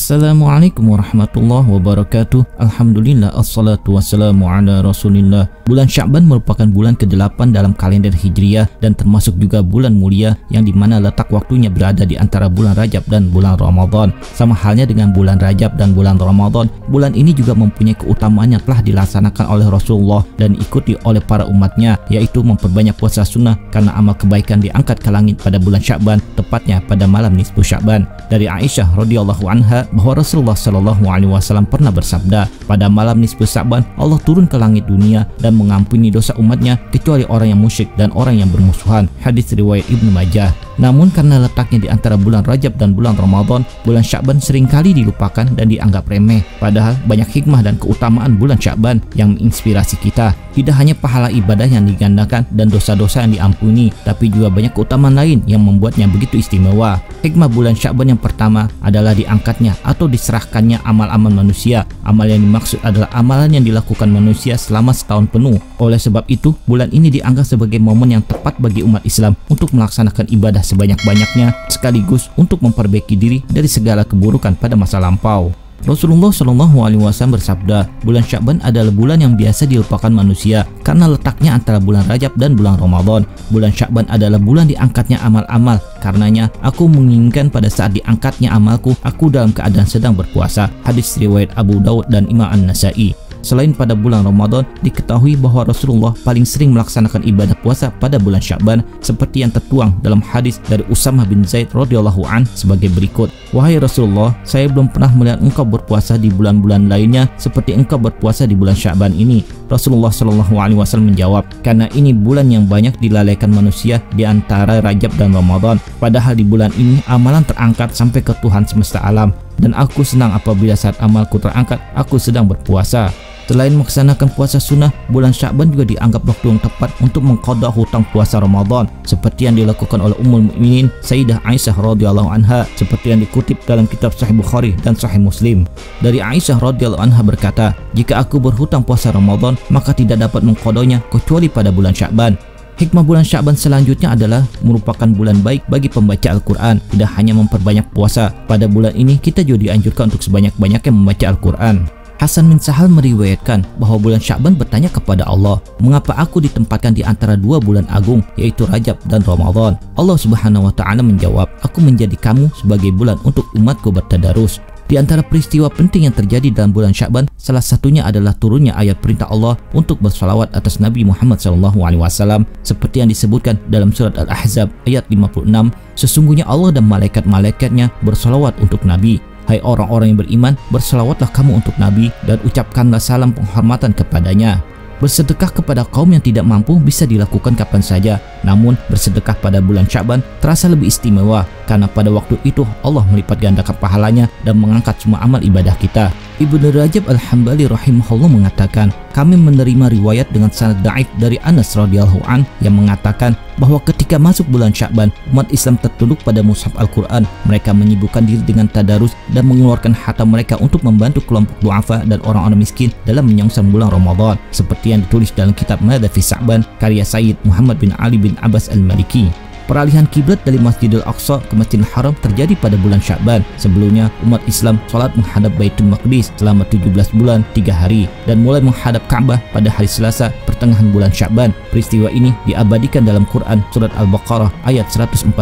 Assalamualaikum warahmatullahi wabarakatuh. Alhamdulillah, assalatu wassalamu ala rasulillah. Bulan Sya'ban merupakan bulan ke-8 dalam kalender Hijriah dan termasuk juga bulan mulia yang dimana letak waktunya berada di antara bulan Rajab dan bulan Ramadan. Sama halnya dengan bulan Rajab dan bulan Ramadan, bulan ini juga mempunyai keutamaan yang telah dilaksanakan oleh Rasulullah dan diikuti oleh para umatnya, yaitu memperbanyak puasa sunnah karena amal kebaikan diangkat ke langit pada bulan Sya'ban, tepatnya pada malam nisfu Sya'ban. Dari Aisyah radhiyallahu anha bahwa Rasulullah Shallallahu Alaihi Wasallam pernah bersabda, pada malam nisfu Sya'ban Allah turun ke langit dunia dan mengampuni dosa umatnya kecuali orang yang musyrik dan orang yang bermusuhan. Hadis riwayat Ibnu Majah. Namun karena letaknya di antara bulan Rajab dan bulan Ramadan, bulan Sya'ban seringkali dilupakan dan dianggap remeh. Padahal banyak hikmah dan keutamaan bulan Sya'ban yang menginspirasi kita. Tidak hanya pahala ibadah yang digandakan dan dosa-dosa yang diampuni, tapi juga banyak keutamaan lain yang membuatnya begitu istimewa. Hikmah bulan Sya'ban yang pertama adalah diangkatnya atau diserahkannya amal-amal manusia. Amal yang dimaksud adalah amalan yang dilakukan manusia selama setahun penuh. Oleh sebab itu, bulan ini dianggap sebagai momen yang tepat bagi umat Islam untuk melaksanakan ibadah sebanyak-banyaknya sekaligus untuk memperbaiki diri dari segala keburukan pada masa lampau. Rasulullah Shallallahu Alaihi Wasallam bersabda, bulan Sya'ban adalah bulan yang biasa dilupakan manusia karena letaknya antara bulan Rajab dan bulan Ramadan. Bulan Sya'ban adalah bulan diangkatnya amal-amal. Karenanya, aku menginginkan pada saat diangkatnya amalku, aku dalam keadaan sedang berpuasa. Hadis riwayat Abu Daud dan Imam An-Nasai. Selain pada bulan Ramadan, diketahui bahwa Rasulullah paling sering melaksanakan ibadah puasa pada bulan Sya'ban seperti yang tertuang dalam hadis dari Usamah bin Zaid radhiyallahu an sebagai berikut. Wahai Rasulullah, saya belum pernah melihat engkau berpuasa di bulan-bulan lainnya seperti engkau berpuasa di bulan Sya'ban ini. Rasulullah Shallallahu Alaihi Wasallam menjawab, karena ini bulan yang banyak dilalaikan manusia di antara Rajab dan Ramadan. Padahal di bulan ini amalan terangkat sampai ke Tuhan semesta alam. Dan aku senang apabila saat amalku terangkat, aku sedang berpuasa. Selain melaksanakan puasa sunnah, bulan Sya'ban juga dianggap waktu yang tepat untuk mengqadha hutang puasa Ramadan, seperti yang dilakukan oleh Ummul Mukminin Sayyidah Aisyah radhiyallahu anha, seperti yang dikutip dalam kitab Sahih Bukhari dan Sahih Muslim. Dari Aisyah radhiyallahu anha berkata, jika aku berhutang puasa Ramadan, maka tidak dapat mengqadhanya kecuali pada bulan Sya'ban. Hikmah bulan Sya'ban selanjutnya adalah merupakan bulan baik bagi pembaca Al-Quran. Tidak hanya memperbanyak puasa, pada bulan ini kita juga dianjurkan untuk sebanyak-banyaknya membaca Al-Quran. Hasan bin Sahal meriwayatkan bahwa bulan Sya'ban bertanya kepada Allah, mengapa aku ditempatkan di antara dua bulan agung, yaitu Rajab dan Ramadan? Allah Subhanahu wa Ta'ala menjawab, aku menjadi kamu sebagai bulan untuk umatku bertadarus. Di antara peristiwa penting yang terjadi dalam bulan Sya'ban, salah satunya adalah turunnya ayat perintah Allah untuk bersalawat atas Nabi Muhammad SAW, seperti yang disebutkan dalam surat Al-Ahzab ayat 56. Sesungguhnya Allah dan malaikat-malaikatnya bersalawat untuk Nabi. Hai orang-orang yang beriman, bersalawatlah kamu untuk Nabi dan ucapkanlah salam penghormatan kepadanya. Bersedekah kepada kaum yang tidak mampu bisa dilakukan kapan saja, namun bersedekah pada bulan Sya'ban terasa lebih istimewa karena pada waktu itu Allah melipat gandakan pahalanya dan mengangkat semua amal ibadah kita. Ibnu Rajab Al-Hambali rahimahullah mengatakan, kami menerima riwayat dengan sanad dhaif dari Anas radhiyallahu an yang mengatakan bahwa ketika masuk bulan Sya'ban, umat Islam tertunduk pada mushaf Al-Quran. Mereka menyibukkan diri dengan tadarus dan mengeluarkan harta mereka untuk membantu kelompok du'afa dan orang-orang miskin dalam menyongsong bulan Ramadan, seperti yang ditulis dalam kitab Madha fi Sya'ban karya Sayyid Muhammad bin Ali bin Abbas Al-Maliki. Peralihan kiblat dari Masjidil Aqsa ke Masjidil Haram terjadi pada bulan Sya'ban. Sebelumnya, umat Islam sholat menghadap Baitul Maqdis selama 17 bulan 3 hari dan mulai menghadap Ka'bah pada hari Selasa pertengahan bulan Sya'ban. Peristiwa ini diabadikan dalam Quran surat Al-Baqarah ayat 144.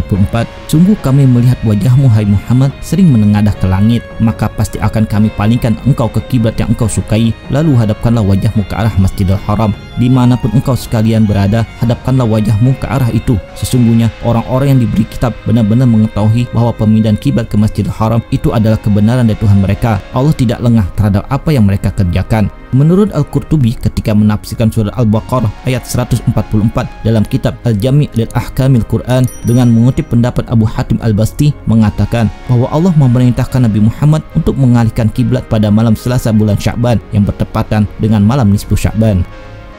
Sungguh kami melihat wajahmu hai Muhammad sering menengadah ke langit, maka pasti akan kami palingkan engkau ke kiblat yang engkau sukai, lalu hadapkanlah wajahmu ke arah Masjidil Haram. Dimanapun engkau sekalian berada, hadapkanlah wajahmu ke arah itu. Sesungguhnya orang-orang yang diberi kitab benar-benar mengetahui bahwa pemindahan kiblat ke Masjidil Haram itu adalah kebenaran dari Tuhan mereka. Allah tidak lengah terhadap apa yang mereka kerjakan. Menurut Al-Qurtubi ketika menafsirkan surah Al-Baqarah ayat 144 dalam kitab Al-Jami' lil Ahkamil Quran dengan mengutip pendapat Abu Hatim Al-Basti mengatakan bahwa Allah memerintahkan Nabi Muhammad untuk mengalihkan kiblat pada malam Selasa bulan Sya'ban yang bertepatan dengan malam nisfu Sya'ban.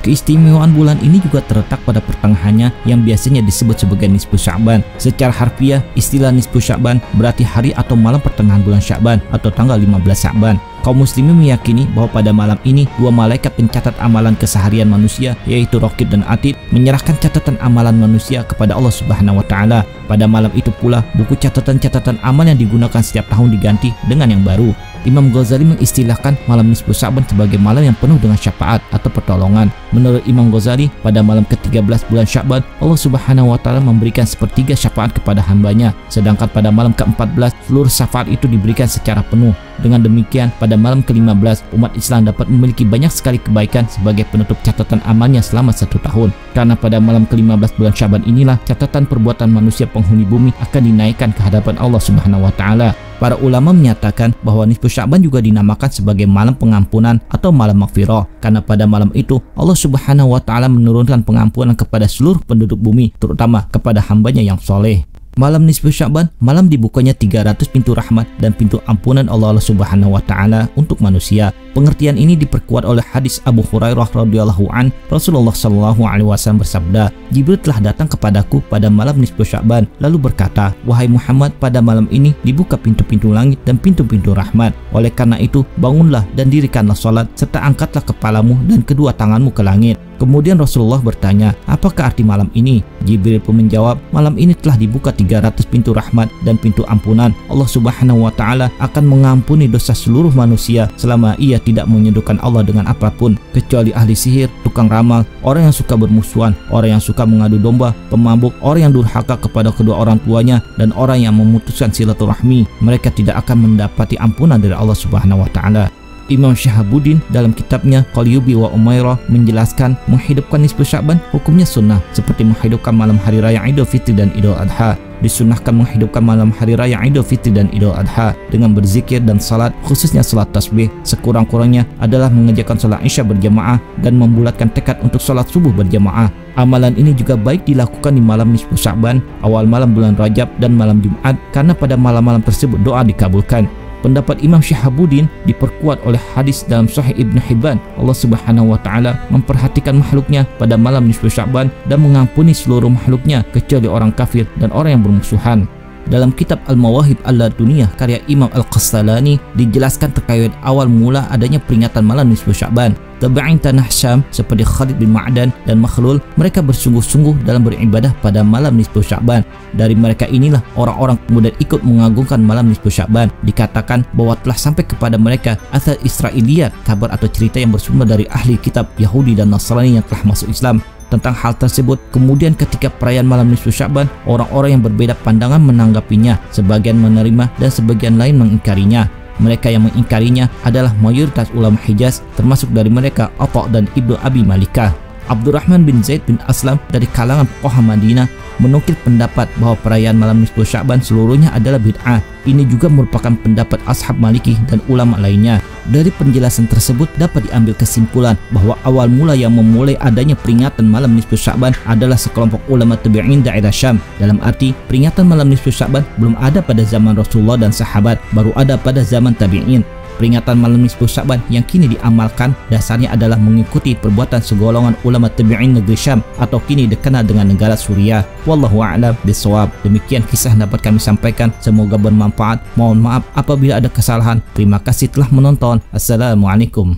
Keistimewaan bulan ini juga terletak pada pertengahannya yang biasanya disebut sebagai nisfu Sya'ban. Secara harfiah, istilah nisfu Sya'ban berarti hari atau malam pertengahan bulan Sya'ban atau tanggal 15 Sya'ban. Kaum muslimin meyakini bahwa pada malam ini dua malaikat pencatat amalan keseharian manusia, yaitu Raqib dan Atid, menyerahkan catatan amalan manusia kepada Allah Subhanahu wa taala. Pada malam itu pula buku catatan-catatan amal yang digunakan setiap tahun diganti dengan yang baru. Imam Ghazali mengistilahkan malam nisfu Sya'ban sebagai malam yang penuh dengan syafaat atau pertolongan. Menurut Imam Ghazali, pada malam ke-13 bulan Sya'ban, Allah Subhanahu wa taala memberikan sepertiga syafaat kepada hambanya, sedangkan pada malam ke-14 seluruh syafaat itu diberikan secara penuh. Dengan demikian, pada malam ke-15 umat Islam dapat memiliki banyak sekali kebaikan sebagai penutup catatan amalnya selama 1 tahun. Karena pada malam ke-15 bulan Sya'ban inilah catatan perbuatan manusia penghuni bumi akan dinaikkan ke hadapan Allah Subhanahu wa taala. Para ulama menyatakan bahwa nisfu Sya'ban juga dinamakan sebagai malam pengampunan atau malam maghfirah, karena pada malam itu Allah Subhanahu wa taala menurunkan pengampunan kepada seluruh penduduk bumi, terutama kepada hambanya yang soleh. Malam nisfu Sya'ban, malam dibukanya 300 pintu rahmat dan pintu ampunan Allah Subhanahu wa taala untuk manusia. Pengertian ini diperkuat oleh hadis Abu Hurairah radhiyallahu an. Rasulullah sallallahu alaihi wasallam bersabda, "Jibril telah datang kepadaku pada malam nisfu Sya'ban, lalu berkata, 'Wahai Muhammad, pada malam ini dibuka pintu-pintu langit dan pintu-pintu rahmat. Oleh karena itu, bangunlah dan dirikanlah salat serta angkatlah kepalamu dan kedua tanganmu ke langit.' Kemudian Rasulullah bertanya, 'Apakah arti malam ini?' Jibril pun menjawab, 'Malam ini telah dibuka 300 pintu rahmat dan pintu ampunan. Allah Subhanahu wa taala akan mengampuni dosa seluruh manusia selama ia tidak menyeduhkan Allah dengan apapun, kecuali ahli sihir, tukang ramal, orang yang suka bermusuhan, orang yang suka mengadu domba, pemabuk, orang yang durhaka kepada kedua orang tuanya, dan orang yang memutuskan silaturahmi. Mereka tidak akan mendapati ampunan dari Allah Subhanahu wa taala." Imam Syahabuddin dalam kitabnya Qalyubi wa Umairah menjelaskan menghidupkan nisfu Sya'ban hukumnya sunnah, seperti menghidupkan malam hari raya Idul Fitri dan Idul Adha. Disunnahkan menghidupkan malam hari raya Idul Fitri dan Idul Adha dengan berzikir dan salat, khususnya salat tasbih. Sekurang-kurangnya adalah mengerjakan salat Isya berjamaah dan membulatkan tekad untuk salat subuh berjamaah. Amalan ini juga baik dilakukan di malam nisfu Sya'ban, awal malam bulan Rajab, dan malam Jumat, karena pada malam-malam tersebut doa dikabulkan. Pendapat Imam Syahabuddin diperkuat oleh hadis dalam Sahih Ibn Hibban. Allah Subhanahu wa taala memperhatikan makhluknya pada malam nisfu Sya'ban dan mengampuni seluruh makhluknya kecuali orang kafir dan orang yang bermusuhan. Dalam kitab Al-Mawahib Al-Laduniyah karya Imam Al-Qastalani dijelaskan terkait awal mula adanya peringatan malam nisfu Sya'ban. Tabi'in tanah Syam seperti Khalid bin Ma'dan dan Makhlul, mereka bersungguh-sungguh dalam beribadah pada malam nisfu Sya'ban. Dari mereka inilah orang-orang kemudian ikut mengagungkan malam nisfu Sya'ban. Dikatakan bahwa telah sampai kepada mereka asal Israiliyat, kabar atau cerita yang bersumber dari ahli kitab Yahudi dan Nasrani yang telah masuk Islam tentang hal tersebut. Kemudian ketika perayaan malam nisfu Sya'ban, orang-orang yang berbeda pandangan menanggapinya, sebagian menerima dan sebagian lain mengingkarinya. Mereka yang mengingkarinya adalah mayoritas ulama Hijaz, termasuk dari mereka Atha dan Ibnu Abi Malikah. Abdurrahman bin Zaid bin Aslam dari kalangan fuqaha Madinah menukil pendapat bahwa perayaan malam nisfu Sya'ban seluruhnya adalah bid'ah. Ini juga merupakan pendapat ashab Maliki dan ulama lainnya. Dari penjelasan tersebut dapat diambil kesimpulan bahwa awal mula yang memulai adanya peringatan malam nisfu Sya'ban adalah sekelompok ulama tabi'in daerah Syam. Dalam arti, peringatan malam nisfu Sya'ban belum ada pada zaman Rasulullah dan sahabat, baru ada pada zaman tabi'in. Peringatan malam nisfu Sya'ban yang kini diamalkan dasarnya adalah mengikuti perbuatan segolongan ulama tabi'in negeri Syam atau kini dikenal dengan negara Suriah. Wallahu a'lam bishawab. Demikian kisah dapat kami sampaikan, semoga bermanfaat. Mohon maaf apabila ada kesalahan. Terima kasih telah menonton. Assalamualaikum.